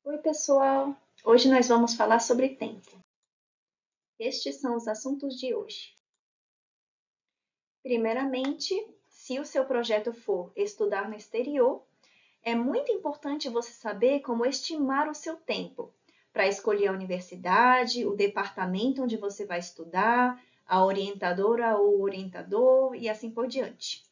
Oi, pessoal! Hoje nós vamos falar sobre tempo. Estes são os assuntos de hoje. Primeiramente, se o seu projeto for estudar no exterior, é muito importante você saber como estimar o seu tempo para escolher a universidade, o departamento onde você vai estudar, a orientadora ou orientador e assim por diante.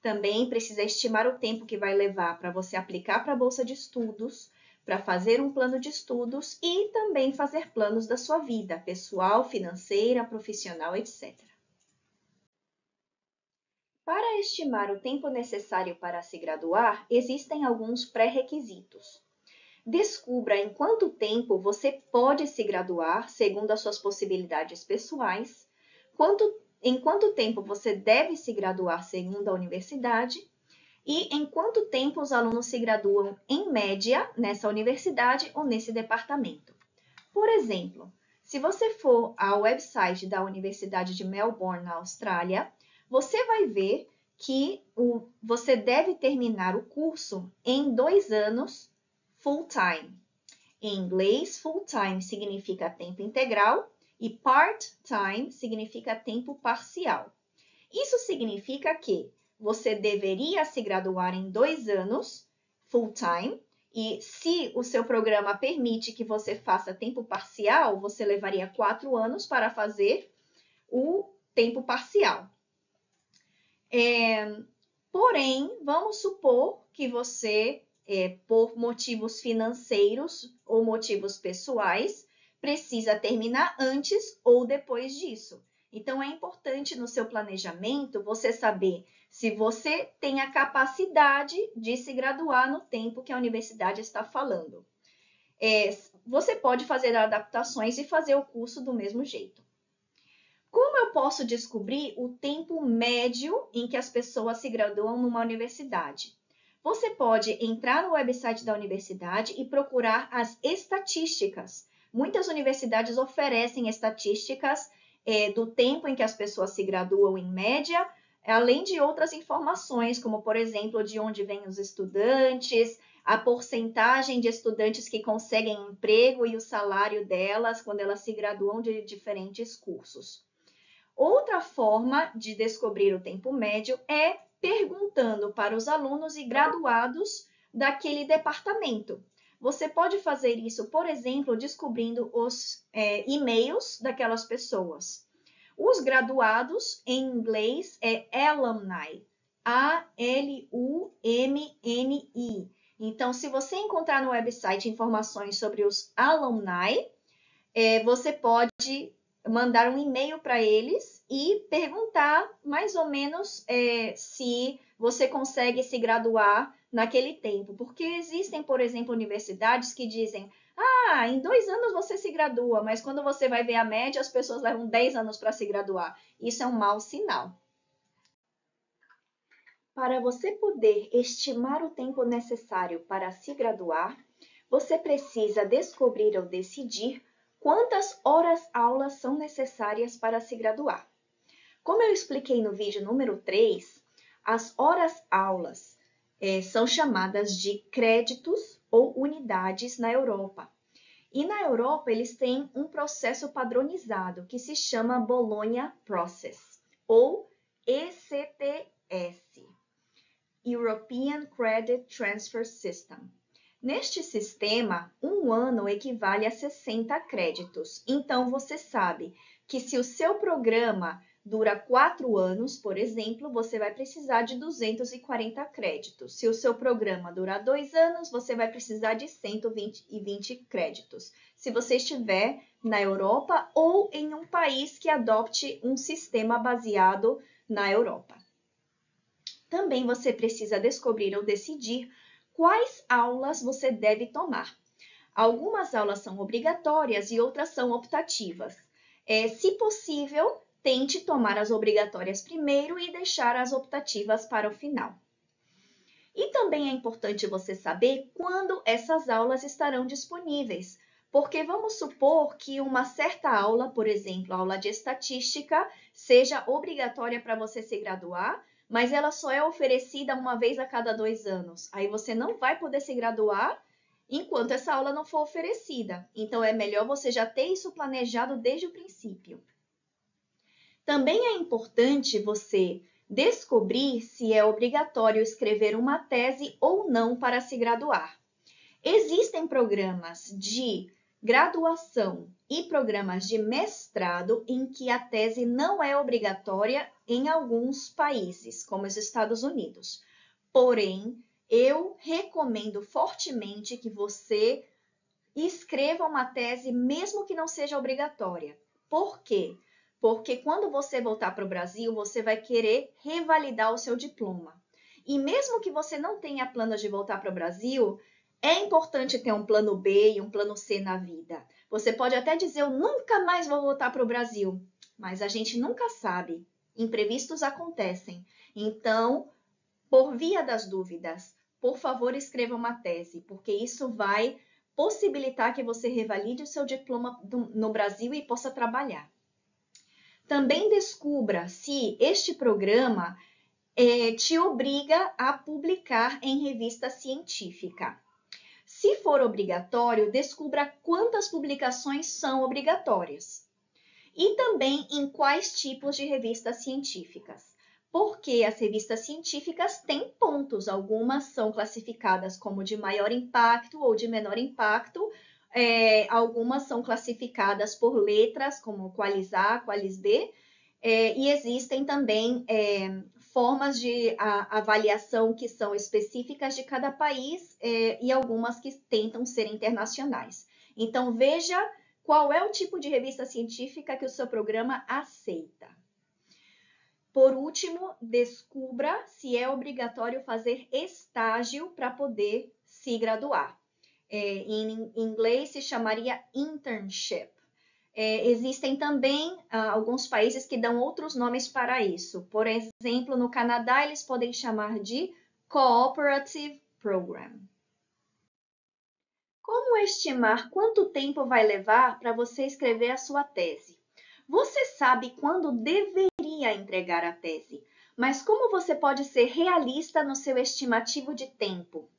Também precisa estimar o tempo que vai levar para você aplicar para a bolsa de estudos, para fazer um plano de estudos e também fazer planos da sua vida, pessoal, financeira, profissional, etc. Para estimar o tempo necessário para se graduar, existem alguns pré-requisitos. Descubra em quanto tempo você pode se graduar, segundo as suas possibilidades pessoais, em quanto tempo você deve se graduar, segundo a universidade, e em quanto tempo os alunos se graduam, em média, nessa universidade ou nesse departamento. Por exemplo, se você for ao website da Universidade de Melbourne, na Austrália, você vai ver que você deve terminar o curso em 2 anos full-time. Em inglês, full-time significa tempo integral e part-time significa tempo parcial. Isso significa que você deveria se graduar em 2 anos, full-time, e se o seu programa permite que você faça tempo parcial, você levaria 4 anos para fazer o tempo parcial. Porém, vamos supor que você, por motivos financeiros ou motivos pessoais, precisa terminar antes ou depois disso. Então, é importante no seu planejamento você saber se você tem a capacidade de se graduar no tempo que a universidade está falando. Você pode fazer adaptações e fazer o curso do mesmo jeito. Como eu posso descobrir o tempo médio em que as pessoas se graduam numa universidade? Você pode entrar no website da universidade e procurar as estatísticas. Muitas universidades oferecem estatísticas do tempo em que as pessoas se graduam em média, além de outras informações, como, por exemplo, de onde vêm os estudantes, a porcentagem de estudantes que conseguem emprego e o salário delas quando elas se graduam de diferentes cursos. Outra forma de descobrir o tempo médio é perguntando para os alunos e graduados daquele departamento. Você pode fazer isso, por exemplo, descobrindo os e-mails daquelas pessoas. Os graduados, em inglês, é alumni, A-L-U-M-N-I. Então, se você encontrar no website informações sobre os alumni, você pode mandar um e-mail para eles e perguntar mais ou menos se você consegue se graduar naquele tempo. Porque existem, por exemplo, universidades que dizem: em 2 anos você se gradua, mas quando você vai ver a média, as pessoas levam 10 anos para se graduar. Isso é um mau sinal. Para você poder estimar o tempo necessário para se graduar, você precisa descobrir ou decidir quantas horas-aulas são necessárias para se graduar. Como eu expliquei no vídeo número 3, as horas-aulas são chamadas de créditos ou unidades na Europa. E na Europa, eles têm um processo padronizado que se chama Bologna Process, ou ECTS, European Credit Transfer System. Neste sistema, 1 ano equivale a 60 créditos. Então, você sabe que se o seu programa dura 4 anos, por exemplo, você vai precisar de 240 créditos. Se o seu programa durar 2 anos, você vai precisar de 120 créditos. Se você estiver na Europa ou em um país que adopte um sistema baseado na Europa. Também você precisa descobrir ou decidir quais aulas você deve tomar. Algumas aulas são obrigatórias e outras são optativas. Se possível, tente tomar as obrigatórias primeiro e deixar as optativas para o final. E também é importante você saber quando essas aulas estarão disponíveis, porque vamos supor que uma certa aula, por exemplo, a aula de estatística, seja obrigatória para você se graduar, mas ela só é oferecida uma vez a cada 2 anos. Aí você não vai poder se graduar enquanto essa aula não for oferecida. Então, é melhor você já ter isso planejado desde o princípio. Também é importante você descobrir se é obrigatório escrever uma tese ou não para se graduar. Existem programas de graduação e programas de mestrado em que a tese não é obrigatória em alguns países, como os Estados Unidos. Porém, eu recomendo fortemente que você escreva uma tese mesmo que não seja obrigatória. Por quê? Porque quando você voltar para o Brasil, você vai querer revalidar o seu diploma. E mesmo que você não tenha planos de voltar para o Brasil, é importante ter um plano B e um plano C na vida. Você pode até dizer, eu nunca mais vou voltar para o Brasil, mas a gente nunca sabe. Imprevistos acontecem. Então, por via das dúvidas, por favor, escreva uma tese, porque isso vai possibilitar que você revalide o seu diploma no Brasil e possa trabalhar. Também descubra se este programa te obriga a publicar em revista científica. Se for obrigatório, descubra quantas publicações são obrigatórias. E também em quais tipos de revistas científicas. Porque as revistas científicas têm pontos, algumas são classificadas como de maior impacto ou de menor impacto, algumas são classificadas por letras, como Qualis A, Qualis B, e existem também formas de avaliação que são específicas de cada país e algumas que tentam ser internacionais. Então, veja qual é o tipo de revista científica que o seu programa aceita. Por último, descubra se é obrigatório fazer estágio para poder se graduar. Em inglês se chamaria internship. Existem também alguns países que dão outros nomes para isso. Por exemplo, no Canadá, eles podem chamar de Cooperative Program. Como estimar quanto tempo vai levar para você escrever a sua tese? Você sabe quando deveria entregar a tese, mas como você pode ser realista no seu estimativo de tempo?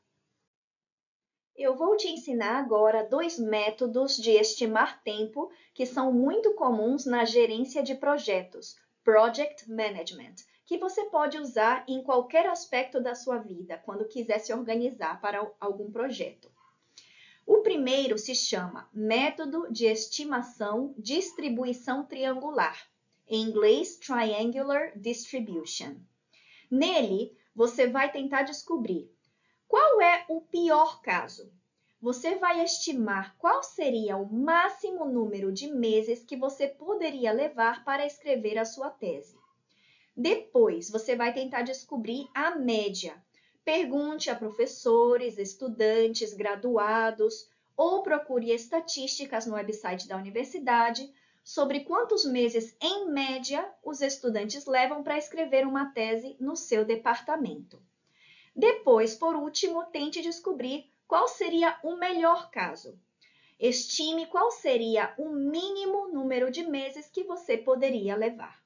Eu vou te ensinar agora 2 métodos de estimar tempo que são muito comuns na gerência de projetos, Project Management, que você pode usar em qualquer aspecto da sua vida, quando quiser se organizar para algum projeto. O primeiro se chama Método de Estimação Distribuição Triangular, em inglês Triangular Distribution. Nele, você vai tentar descobrir qual é o pior caso. Você vai estimar qual seria o máximo número de meses que você poderia levar para escrever a sua tese. Depois, você vai tentar descobrir a média. Pergunte a professores, estudantes, graduados ou procure estatísticas no website da universidade sobre quantos meses, em média, os estudantes levam para escrever uma tese no seu departamento. Depois, por último, tente descobrir qual seria o melhor caso. Estime qual seria o mínimo número de meses que você poderia levar.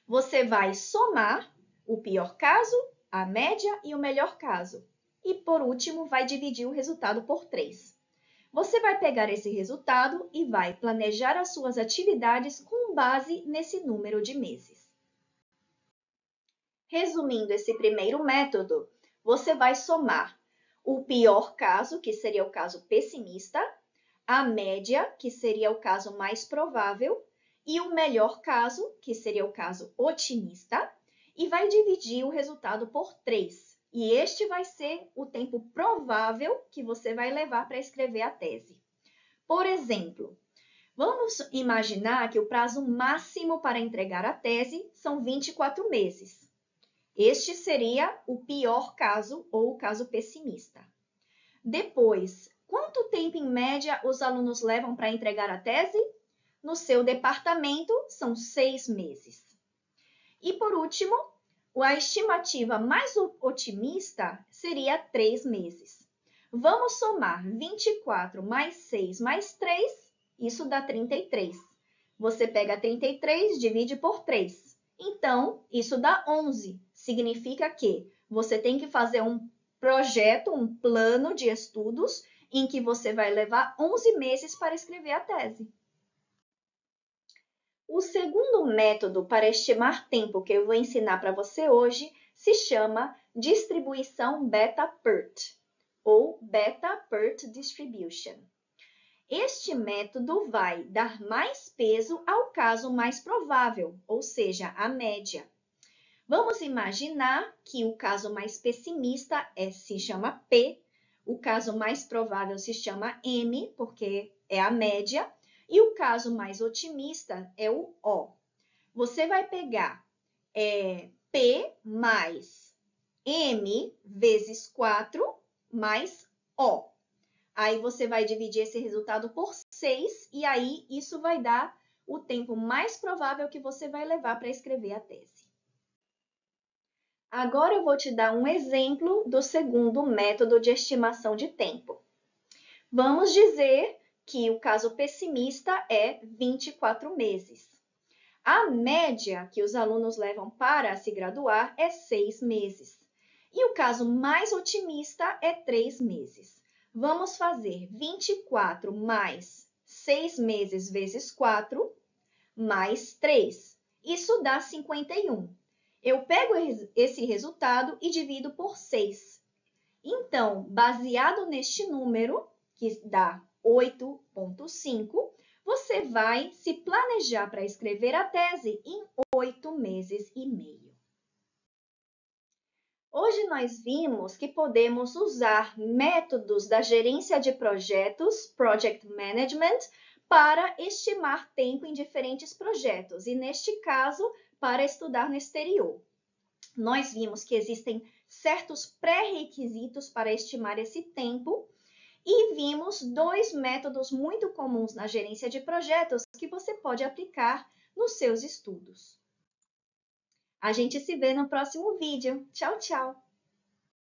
Você vai somar o pior caso, a média e o melhor caso. E, por último, vai dividir o resultado por 3. Você vai pegar esse resultado e vai planejar as suas atividades com base nesse número de meses. Resumindo esse primeiro método, você vai somar o pior caso, que seria o caso pessimista, a média, que seria o caso mais provável, e o melhor caso, que seria o caso otimista, e vai dividir o resultado por 3. E este vai ser o tempo provável que você vai levar para escrever a tese. Por exemplo, vamos imaginar que o prazo máximo para entregar a tese são 24 meses. Este seria o pior caso ou o caso pessimista. Depois, quanto tempo em média os alunos levam para entregar a tese? No seu departamento, são 6 meses. E por último, a estimativa mais otimista seria 3 meses. Vamos somar 24 mais 6 mais 3, isso dá 33. Você pega 33, divide por 3. Então, isso dá 11. Significa que você tem que fazer um projeto, um plano de estudos em que você vai levar 11 meses para escrever a tese. O segundo método para estimar tempo que eu vou ensinar para você hoje se chama distribuição Beta-PERT, ou Beta-PERT Distribution. Este método vai dar mais peso ao caso mais provável, ou seja, a média. Vamos imaginar que o caso mais pessimista se chama P, o caso mais provável se chama M, porque é a média, e o caso mais otimista é o O. Você vai pegar P mais M vezes 4 mais O. Aí você vai dividir esse resultado por 6 e aí isso vai dar o tempo mais provável que você vai levar para escrever a tese. Agora eu vou te dar um exemplo do segundo método de estimação de tempo. Vamos dizer que o caso pessimista é 24 meses. A média que os alunos levam para se graduar é 6 meses. E o caso mais otimista é 3 meses. Vamos fazer 24 mais 6 meses vezes 4 mais 3. Isso dá 51. Eu pego esse resultado e divido por 6. Então, baseado neste número, que dá 8,5, você vai se planejar para escrever a tese em 8 meses e meio. Hoje nós vimos que podemos usar métodos da gerência de projetos, Project Management, para estimar tempo em diferentes projetos, e neste caso, para estudar no exterior. Nós vimos que existem certos pré-requisitos para estimar esse tempo e vimos 2 métodos muito comuns na gerência de projetos que você pode aplicar nos seus estudos. A gente se vê no próximo vídeo. Tchau, tchau!